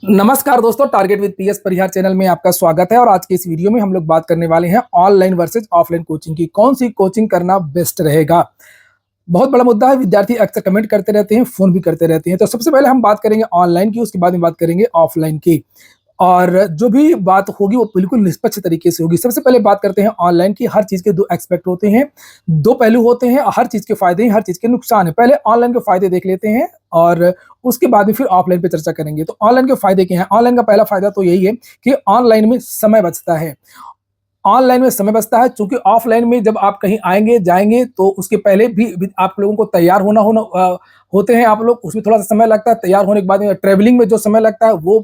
नमस्कार दोस्तों, target with PS Parihar channel में आपका स्वागत है। और आज के इस वीडियो में हम लोग बात करने वाले हैं ऑनलाइन वर्सेज ऑफलाइन कोचिंग की। कौन सी कोचिंग करना बेस्ट रहेगा, बहुत बड़ा मुद्दा है। विद्यार्थी अक्सर कमेंट करते रहते हैं, फोन भी करते रहते हैं। तो सबसे पहले हम बात करेंगे ऑनलाइन की, उसके बाद में बात करेंगे ऑफलाइन की। और जो भी बात होगी वो बिल्कुल निष्पक्ष तरीके से होगी। सबसे पहले बात करते हैं ऑनलाइन की। हर चीज के दो एस्पेक्ट होते हैं, दो पहलू होते हैं। हर चीज के फायदे हैं, हर चीज के नुकसान है। पहले ऑनलाइन के फायदे देख लेते हैं और उसके बाद में फिर ऑफलाइन पे चर्चा करेंगे। तो ऑनलाइन के फायदे क्या हैं? ऑनलाइन का पहला फायदा तो यही है कि ऑनलाइन में समय बचता है। ऑनलाइन में समय बचता है, चूंकि ऑफलाइन में जब आप कहीं आएंगे जाएंगे तो उसके पहले भी आप लोगों को तैयार होना होना होते हैं। आप लोग उसमें थोड़ा सा समय लगता है। तैयार होने के बाद में ट्रेवलिंग में जो समय लगता है वो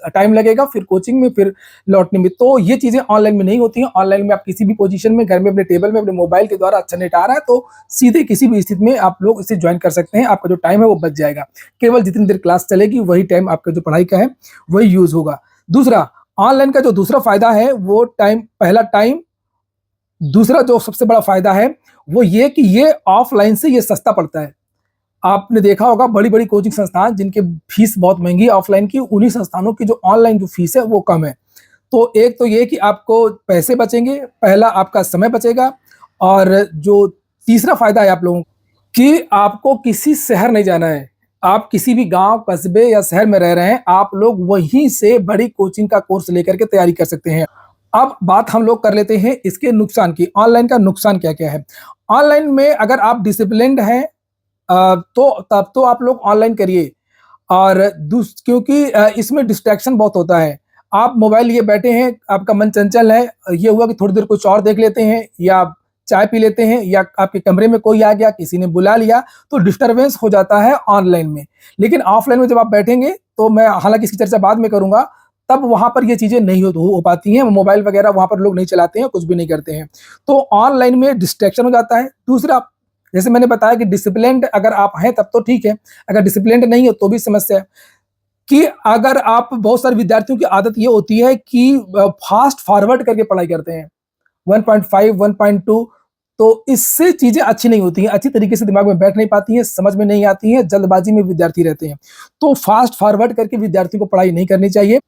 टाइम लगेगा, फिर कोचिंग में, फिर लौटने में। तो ये चीजें ऑनलाइन में नहीं होती हैं। ऑनलाइन में आप किसी भी पोजीशन में, घर में, अपने टेबल में, अपने मोबाइल के द्वारा अच्छा नेट आ रहा है तो सीधे किसी भी स्थिति में आप लोग इसे ज्वाइन कर सकते हैं। आपका जो टाइम है वो बच जाएगा। केवल जितनी देर क्लास चलेगी वही टाइम आपका जो पढ़ाई का है वही यूज होगा। दूसरा, ऑनलाइन का जो दूसरा फायदा है वो टाइम, पहला टाइम। दूसरा जो सबसे बड़ा फायदा है वो ये कि ये ऑफलाइन से ये सस्ता पड़ता है। आपने देखा होगा बड़ी बड़ी कोचिंग संस्थान जिनके फीस बहुत महंगी है ऑफलाइन की, उन्हीं संस्थानों की जो ऑनलाइन जो फीस है वो कम है। तो एक तो ये कि आपको पैसे बचेंगे, पहला आपका समय बचेगा। और जो तीसरा फायदा है आप लोगों को कि आपको किसी शहर नहीं जाना है। आप किसी भी गांव, कस्बे या शहर में रह रहे हैं, आप लोग वहीं से बड़ी कोचिंग का कोर्स लेकर के तैयारी कर सकते हैं। अब बात हम लोग कर लेते हैं इसके नुकसान की। ऑनलाइन का नुकसान क्या क्या है? ऑनलाइन में अगर आप डिसिप्लिन्ड हैं तो तब तो आप लोग ऑनलाइन करिए। और क्योंकि इसमें डिस्ट्रैक्शन बहुत होता है। आप मोबाइल लिए बैठे हैं, आपका मन चंचल है, ये हुआ कि थोड़ी देर कुछ और देख लेते हैं, या चाय पी लेते हैं, या आपके कमरे में कोई आ गया, किसी ने बुला लिया, तो डिस्टरबेंस हो जाता है ऑनलाइन में। लेकिन ऑफलाइन में जब आप बैठेंगे, तो मैं हालांकि इसकी चर्चा बाद में करूंगा, तब वहां पर ये चीजें नहीं हो पाती हैं। मोबाइल वगैरह वहां पर लोग नहीं चलाते हैं, कुछ भी नहीं करते हैं। तो ऑनलाइन में डिस्ट्रैक्शन हो जाता है। दूसरा, जैसे मैंने बताया कि डिसिप्लिन्ड अगर आप हैं तब तो ठीक है, अगर डिसिप्लिन्ड नहीं हो तो भी समस्या है। कि अगर आप, बहुत सारे विद्यार्थियों की आदत ये होती है कि फास्ट फॉरवर्ड करके पढ़ाई करते हैं, 1.5 1.2। तो इससे चीजें अच्छी नहीं होती हैं, अच्छी तरीके से दिमाग में बैठ नहीं पाती हैं, समझ में नहीं आती हैं, जल्दबाजी में विद्यार्थी रहते हैं। तो फास्ट फॉरवर्ड करके विद्यार्थियों को पढ़ाई नहीं करनी चाहिए।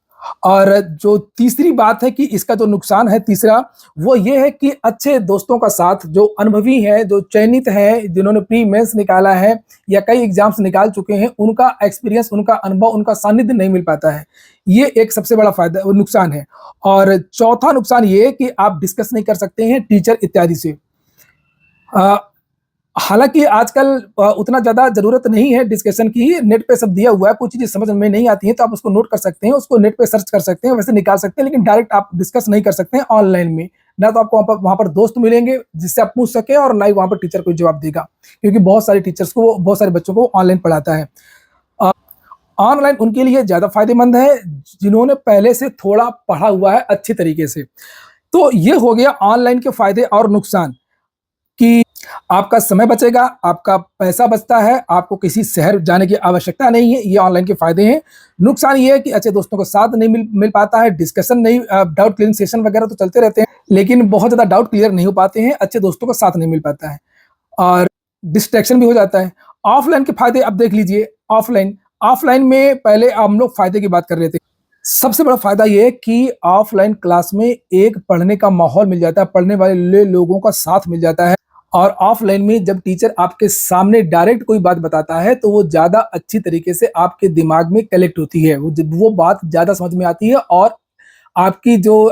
और जो तीसरी बात है कि इसका जो नुकसान है तीसरा, वो ये है कि अच्छे दोस्तों का साथ, जो अनुभवी हैं, जो चयनित हैं, जिन्होंने प्री मेंस निकाला है या कई एग्जाम्स निकाल चुके हैं, उनका एक्सपीरियंस, उनका अनुभव, उनका सानिध्य नहीं मिल पाता है। ये एक सबसे बड़ा फायदा, नुकसान है। और चौथा नुकसान ये है कि आप डिस्कस नहीं कर सकते हैं टीचर इत्यादि से। अ, हालांकि आजकल उतना ज़्यादा ज़रूरत नहीं है डिस्कशन की, नेट पे सब दिया हुआ है। कुछ चीज़ें समझ में नहीं आती हैं तो आप उसको नोट कर सकते हैं, उसको नेट पे सर्च कर सकते हैं, वैसे निकाल सकते हैं। लेकिन डायरेक्ट आप डिस्कस नहीं कर सकते हैं ऑनलाइन में। ना तो आपको वहाँ पर दोस्त मिलेंगे जिससे आप पूछ सकें, और ना ही वहाँ पर टीचर कोई जवाब देगा, क्योंकि बहुत सारे टीचर्स को, बहुत सारे बच्चों को ऑनलाइन पढ़ाता है। ऑनलाइन उनके लिए ज़्यादा फायदेमंद है जिन्होंने पहले से थोड़ा पढ़ा हुआ है अच्छे तरीके से। तो ये हो गया ऑनलाइन के फायदे और नुकसान। कि आपका समय बचेगा, आपका पैसा बचता है, आपको किसी शहर जाने की आवश्यकता नहीं है। ये ऑनलाइन के फायदे हैं। नुकसान ये है कि अच्छे दोस्तों के साथ नहीं मिल पाता है, डिस्कशन नहीं, डाउट क्लियरिंग सेशन वगैरह तो चलते रहते हैं, लेकिन बहुत ज़्यादा डाउट क्लियर नहीं हो पाते हैं, अच्छे दोस्तों का साथ नहीं मिल पाता है, और डिस्ट्रैक्शन भी हो जाता है। ऑफलाइन के फायदे अब देख लीजिए। ऑफलाइन ऑफलाइन में पहले हम लोग फायदे की बात कर रहे थे। सबसे बड़ा फायदा ये है कि ऑफलाइन क्लास में एक पढ़ने का माहौल मिल जाता है, पढ़ने वाले लोगों का साथ मिल जाता है। और ऑफलाइन में जब टीचर आपके सामने डायरेक्ट कोई बात बताता है तो वो ज़्यादा अच्छी तरीके से आपके दिमाग में कलेक्ट होती है, वो बात ज़्यादा समझ में आती है, और आपकी जो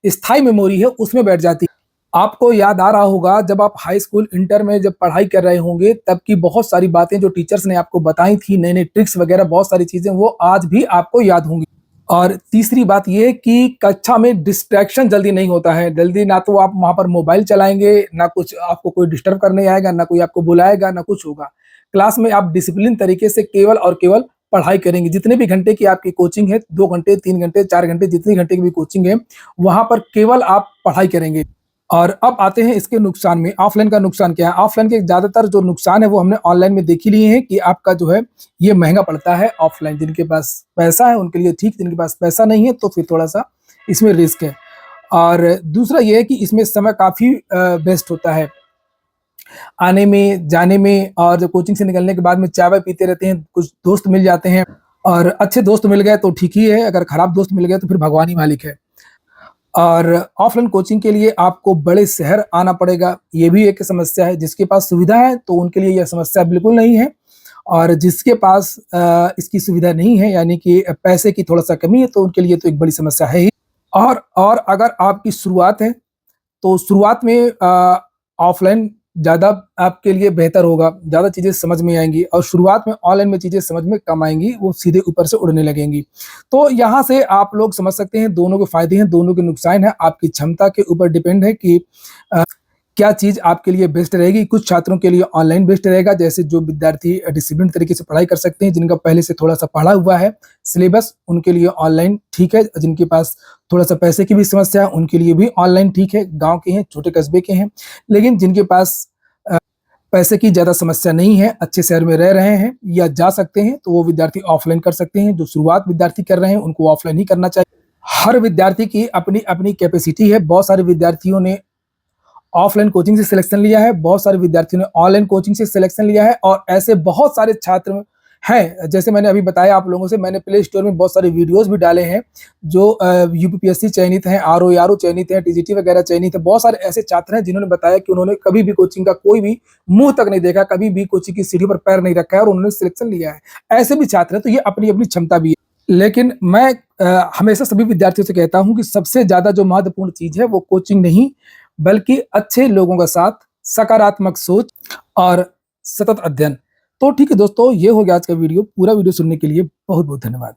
स्थायी मेमोरी है उसमें बैठ जाती है। आपको याद आ रहा होगा जब आप हाई स्कूल, इंटर में जब पढ़ाई कर रहे होंगे, तब की बहुत सारी बातें जो टीचर्स ने आपको बताई थी, नई नई ट्रिक्स वगैरह, बहुत सारी चीज़ें वो आज भी आपको याद होंगी। और तीसरी बात ये कि कक्षा में डिस्ट्रैक्शन जल्दी नहीं होता है। जल्दी ना तो आप वहाँ पर मोबाइल चलाएँगे, ना कुछ आपको कोई डिस्टर्ब करने आएगा, ना कोई आपको बुलाएगा, ना कुछ होगा। क्लास में आप डिसिप्लिन तरीके से केवल और केवल पढ़ाई करेंगे। जितने भी घंटे की आपकी कोचिंग है, 2 घंटे, 3 घंटे, 4 घंटे, जितनी घंटे की भी कोचिंग है, वहाँ पर केवल आप पढ़ाई करेंगे। और अब आते हैं इसके नुकसान में। ऑफलाइन का नुकसान क्या है? ऑफलाइन के ज़्यादातर जो नुकसान है वो हमने ऑनलाइन में देख ही लिए हैं कि आपका जो है ये महँगा पड़ता है ऑफलाइन। जिनके पास पैसा है उनके लिए ठीक, जिनके पास पैसा नहीं है तो फिर थोड़ा-सा इसमें रिस्क है। और दूसरा ये है कि इसमें समय काफ़ी वेस्ट होता है। आने में, जाने में, और जब कोचिंग से निकलने के बाद में चाय-वाय पीते रहते हैं, कुछ दोस्त मिल जाते हैं। और अच्छे दोस्त मिल गए तो ठीक ही है, अगर खराब दोस्त मिल गए तो फिर भगवान ही मालिक है। और ऑफलाइन कोचिंग के लिए आपको बड़े शहर आना पड़ेगा, ये भी एक समस्या है। जिसके पास सुविधा है तो उनके लिए यह समस्या बिल्कुल नहीं है, और जिसके पास इसकी सुविधा नहीं है, यानी कि पैसे की थोड़ा-सा कमी है, तो उनके लिए तो एक बड़ी समस्या है ही। और अगर आपकी शुरुआत है, तो शुरुआत में ऑफ़लाइन ज़्यादा आपके लिए बेहतर होगा, ज़्यादा चीज़ें समझ में आएँगी, और शुरुआत में ऑनलाइन में चीज़ें समझ में कम आएँगी, वो सीधे ऊपर से उड़ने लगेंगी। तो यहाँ से आप लोग समझ सकते हैं दोनों के फ़ायदे हैं, दोनों के नुकसान हैं, आपकी क्षमता के ऊपर डिपेंड है कि अ, क्या चीज़ आपके लिए बेस्ट रहेगी। कुछ छात्रों के लिए ऑनलाइन बेस्ट रहेगा, जैसे जो विद्यार्थी डिसिप्लिन तरीके से पढ़ाई कर सकते हैं, जिनका पहले से थोड़ा-सा पढ़ा हुआ है सिलेबस, उनके लिए ऑनलाइन ठीक है। जिनके पास थोड़ा-सा पैसे की भी समस्या है, उनके लिए भी ऑनलाइन ठीक है, गाँव के हैं, छोटे कस्बे के हैं। लेकिन जिनके पास अ, पैसे की ज़्यादा समस्या नहीं है, अच्छे शहर में रह रहे हैं या जा सकते हैं, तो वो विद्यार्थी ऑफलाइन कर सकते हैं। जो शुरुआत विद्यार्थी कर रहे हैं, उनको ऑफलाइन ही करना चाहिए। हर विद्यार्थी की अपनी-अपनी कैपेसिटी है। बहुत सारे विद्यार्थियों ने ऑफलाइन कोचिंग से सिलेक्शन लिया है, बहुत सारे विद्यार्थियों ने ऑनलाइन कोचिंग से सिलेक्शन लिया है, और ऐसे बहुत सारे छात्र हैं। जैसे मैंने अभी बताया आप लोगों से, मैंने प्ले स्टोर में बहुत सारे वीडियोज़ भी डाले हैं, जो यूपीपीएससी चयनित हैं, आरओ चयनित हैं, टीजीटी वगैरह चयनित है। बहुत सारे ऐसे छात्र हैं जिन्होंने बताया कि उन्होंने कभी भी कोचिंग का कोई भी मुँह तक नहीं देखा, कभी भी कोचिंग की सीढ़ी पर पैर नहीं रखा है, और उन्होंने सिलेक्शन लिया है। ऐसे भी छात्र हैं, तो ये अपनी-अपनी क्षमता भी है। लेकिन मैं हमेशा सभी विद्यार्थियों से कहता हूँ कि सबसे ज़्यादा जो महत्वपूर्ण चीज़ है, वो कोचिंग नहीं, बल्कि अच्छे लोगों का साथ, सकारात्मक सोच और सतत अध्ययन। तो ठीक है दोस्तों, ये हो गया आज का वीडियो। पूरा वीडियो सुनने के लिए बहुत-बहुत धन्यवाद।